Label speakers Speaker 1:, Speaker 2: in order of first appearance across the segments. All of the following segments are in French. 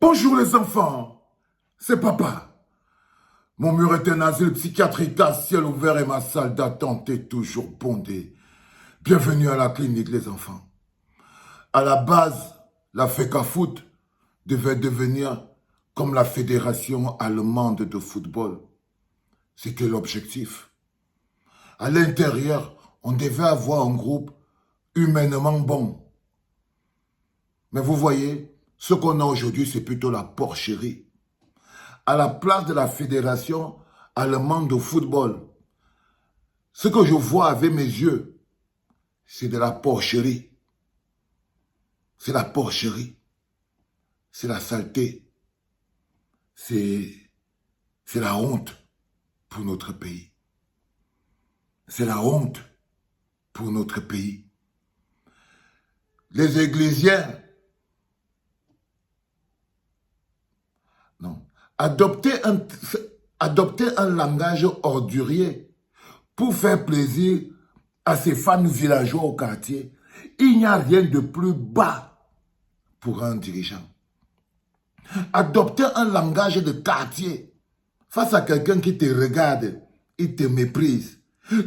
Speaker 1: Bonjour les enfants, c'est papa. Mon mur est un asile psychiatrique à ciel ouvert et ma salle d'attente est toujours bondée. Bienvenue à la clinique les enfants. À la base, la FECAFOOT devait devenir comme la Fédération allemande de football. C'était l'objectif. À l'intérieur, on devait avoir un groupe humainement bon. Mais vous voyez, ce qu'on a aujourd'hui, c'est plutôt la porcherie. À la place de la Fédération allemande de football, ce que je vois avec mes yeux, c'est de la porcherie. C'est la porcherie. C'est la saleté. C'est la honte pour notre pays. C'est la honte pour notre pays. Les Églisiens, non, adopter un langage ordurier pour faire plaisir à ces fans villageois au quartier, il n'y a rien de plus bas pour un dirigeant. Adopter un langage de quartier face à quelqu'un qui te regarde, il te méprise.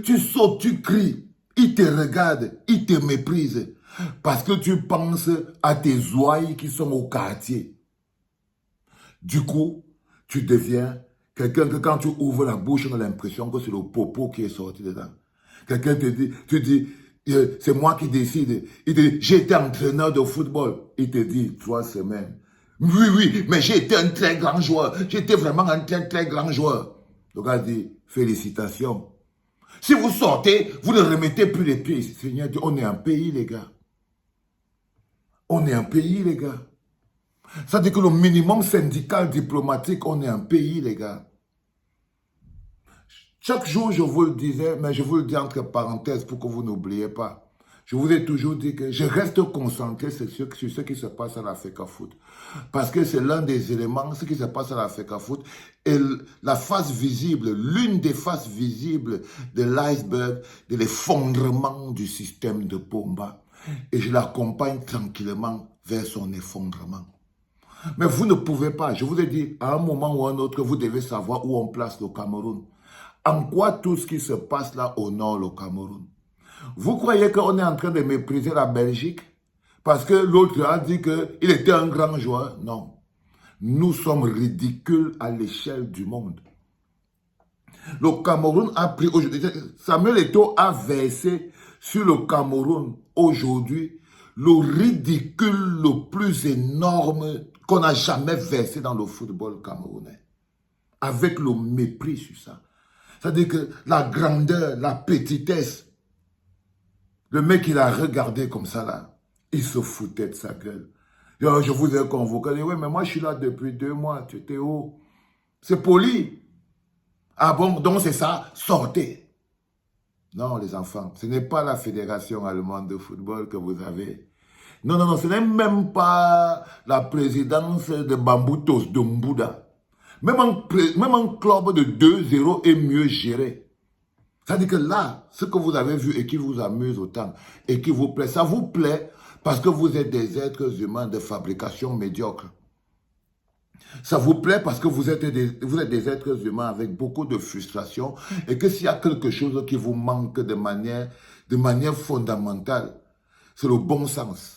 Speaker 1: Tu sautes, tu cries, il te regarde, il te méprise. Parce que tu penses à tes ouailles qui sont au quartier. Du coup, tu deviens quelqu'un que quand tu ouvres la bouche, on a l'impression que c'est le popo qui est sorti dedans. Quelqu'un te dit, tu dis, c'est moi qui décide. Il te dit, j'ai été entraîneur de football. Il te dit, 3 semaines. Oui, mais j'ai été un très grand joueur. J'étais vraiment un très, très grand joueur. Le gars dit, félicitations. Si vous sortez, vous ne remettez plus les pieds. Seigneur, on est un pays, les gars. On est un pays, les gars. Ça dit que le minimum syndical diplomatique, on est un pays, les gars. Chaque jour, je vous le disais, mais je vous le dis entre parenthèses pour que vous n'oubliez pas. Je vous ai toujours dit que je reste concentré sur ce qui se passe à la FECAFOOT. Parce que c'est l'un des éléments, ce qui se passe à la FECAFOOT, est la face visible, l'une des faces visibles de l'iceberg, de l'effondrement du système de Pomba. Et je l'accompagne tranquillement vers son effondrement. Mais vous ne pouvez pas, je vous ai dit, à un moment ou à un autre, vous devez savoir où on place le Cameroun. En quoi tout ce qui se passe là au nord, le Cameroun? Vous croyez qu'on est en train de mépriser la Belgique? Parce que l'autre a dit qu'il était un grand joueur? Non. Nous sommes ridicules à l'échelle du monde. Le Cameroun a pris aujourd'hui, Samuel Eto'o a versé sur le Cameroun aujourd'hui le ridicule le plus énorme qu'on n'a jamais versé dans le football camerounais. Avec le mépris sur ça. C'est-à-dire que la grandeur, la petitesse, le mec il a regardé comme ça là, il se foutait de sa gueule. Je vous ai convoqué, il dit, oui mais moi je suis là depuis 2 mois, tu étais où? C'est poli. Ah bon, donc c'est ça, sortez. Non les enfants, ce n'est pas la Fédération allemande de football que vous avez. Non, ce n'est même pas la présidence de Bamboutos, de Mbouda. Même un club de 2-0 est mieux géré. C'est-à-dire que là, ce que vous avez vu et qui vous amuse autant et qui vous plaît, ça vous plaît parce que vous êtes des êtres humains de fabrication médiocre. Ça vous plaît parce que vous êtes des êtres humains avec beaucoup de frustration et que s'il y a quelque chose qui vous manque de manière fondamentale, c'est le bon sens.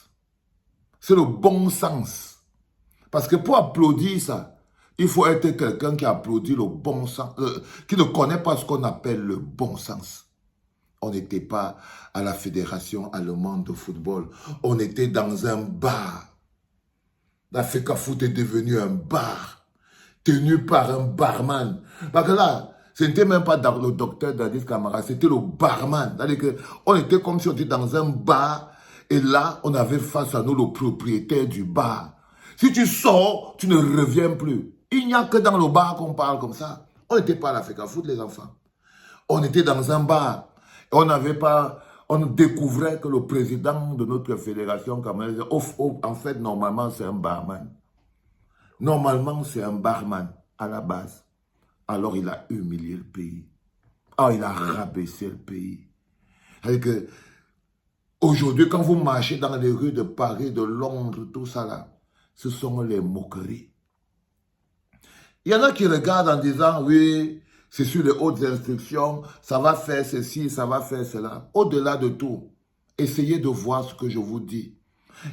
Speaker 1: C'est le bon sens. Parce que pour applaudir ça, il faut être quelqu'un qui applaudit le bon sens, qui ne connaît pas ce qu'on appelle le bon sens. On n'était pas à la Fédération allemande de football. On était dans un bar. La FECAFOOT est devenue un bar, tenu par un barman. Parce que là, ce n'était même pas le docteur Dadis Camara, c'était le barman. C'est-à-dire qu'on était comme si on était dans un bar, et là, on avait face à nous le propriétaire du bar. Si tu sors, tu ne reviens plus. Il n'y a que dans le bar qu'on parle comme ça. On n'était pas à la FECAFOOT, les enfants. On était dans un bar. On découvrait que le président de notre fédération camerounaise, en fait, normalement, c'est un barman. Normalement, c'est un barman à la base. Alors, il a humilié le pays. Ah, il a rabaissé le pays. C'est-à-dire que, aujourd'hui, quand vous marchez dans les rues de Paris, de Londres, tout ça là, ce sont les moqueries. Il y en a qui regardent en disant, oui, c'est sur les hautes instructions, ça va faire ceci, ça va faire cela. Au-delà de tout, essayez de voir ce que je vous dis.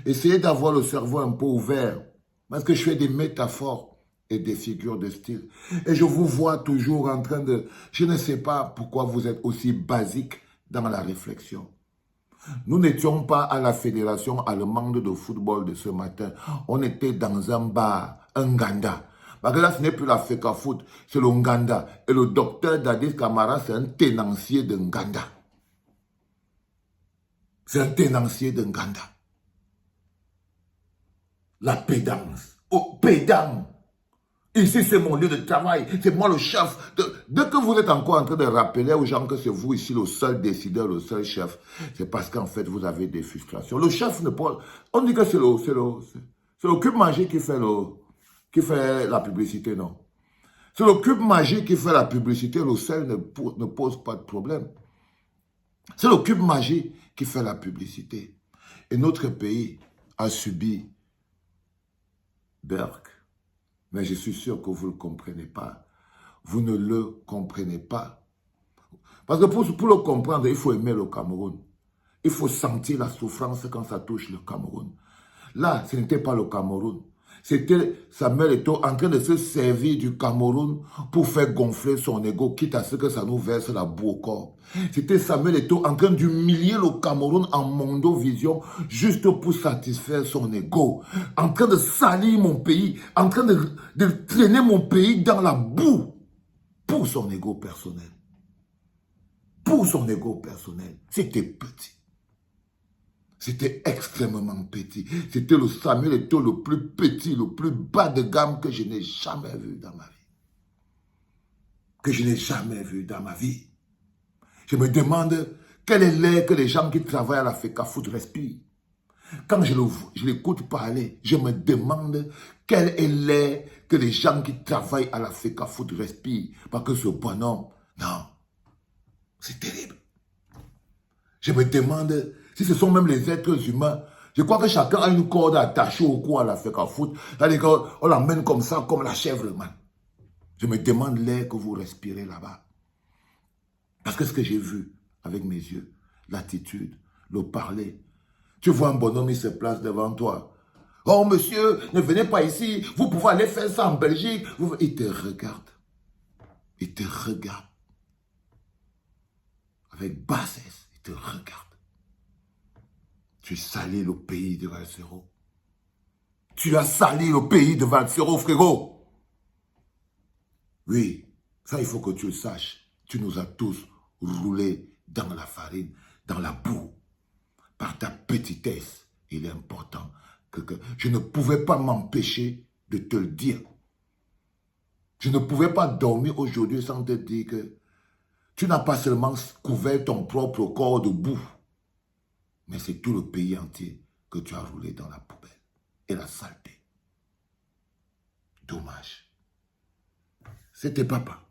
Speaker 1: Essayez d'avoir le cerveau un peu ouvert, parce que je fais des métaphores et des figures de style. Et je vous vois toujours en train de... Je ne sais pas pourquoi vous êtes aussi basique dans la réflexion. Nous n'étions pas à la fédération allemande de football de ce matin. On était dans un bar, un Nganda. Parce que là, ce n'est plus la FECA Foot, c'est le Nganda. Et le docteur Dadis Camara, c'est un tenancier de Nganda. C'est un tenancier de Nganda. La pédance. Oh, pédant. Ici, c'est mon lieu de travail. C'est moi le chef. Dès que vous êtes encore en train de rappeler aux gens que c'est vous ici le seul décideur, le seul chef, c'est parce qu'en fait, vous avez des frustrations. Le chef ne peut... On dit que c'est le cube magique qui fait la publicité, non. C'est le cube magique qui fait la publicité. Le sel ne pose pas de problème. C'est le cube magique qui fait la publicité. Et notre pays a subi Berck. Mais je suis sûr que vous ne le comprenez pas. Vous ne le comprenez pas. Parce que pour le comprendre, il faut aimer le Cameroun. Il faut sentir la souffrance quand ça touche le Cameroun. Là, ce n'était pas le Cameroun. C'était Samuel Eto'o en train de se servir du Cameroun pour faire gonfler son ego, quitte à ce que ça nous verse la boue au corps. C'était Samuel Eto'o en train d'humilier le Cameroun en mondovision juste pour satisfaire son ego. En train de salir mon pays, en train de traîner mon pays dans la boue pour son ego personnel. Pour son ego personnel. C'était petit. C'était extrêmement petit. C'était le Samuel Eto'o le plus petit, le plus bas de gamme que je n'ai jamais vu dans ma vie. Que je n'ai jamais vu dans ma vie. Je me demande quel est l'air que les gens qui travaillent à la FECA Foot respirent. Quand je l'écoute parler, je me demande quel est l'air que les gens qui travaillent à la FECA Foot respirent. Parce que ce bonhomme, non, c'est terrible. Je me demande si ce sont même les êtres humains. Je crois que chacun a une corde attachée au cou à la FECA Foot. On l'emmène comme ça, comme la chèvre, man. Je me demande l'air que vous respirez là-bas. Parce que ce que j'ai vu avec mes yeux, l'attitude, le parler. Tu vois un bonhomme, il se place devant toi. Oh monsieur, ne venez pas ici, vous pouvez aller faire ça en Belgique. Il te regarde. Il te regarde. Avec bassesse, il te regarde. Tu salis le pays de Valsero. Tu as sali le pays de Valsero, frérot. Oui, ça il faut que tu le saches. Tu nous as tous roulés dans la farine, dans la boue. Par ta petitesse, il est important que je ne pouvais pas m'empêcher de te le dire. Je ne pouvais pas dormir aujourd'hui sans te dire que tu n'as pas seulement couvert ton propre corps de boue, mais c'est tout le pays entier que tu as roulé dans la poubelle et la saleté. Dommage. C'était papa.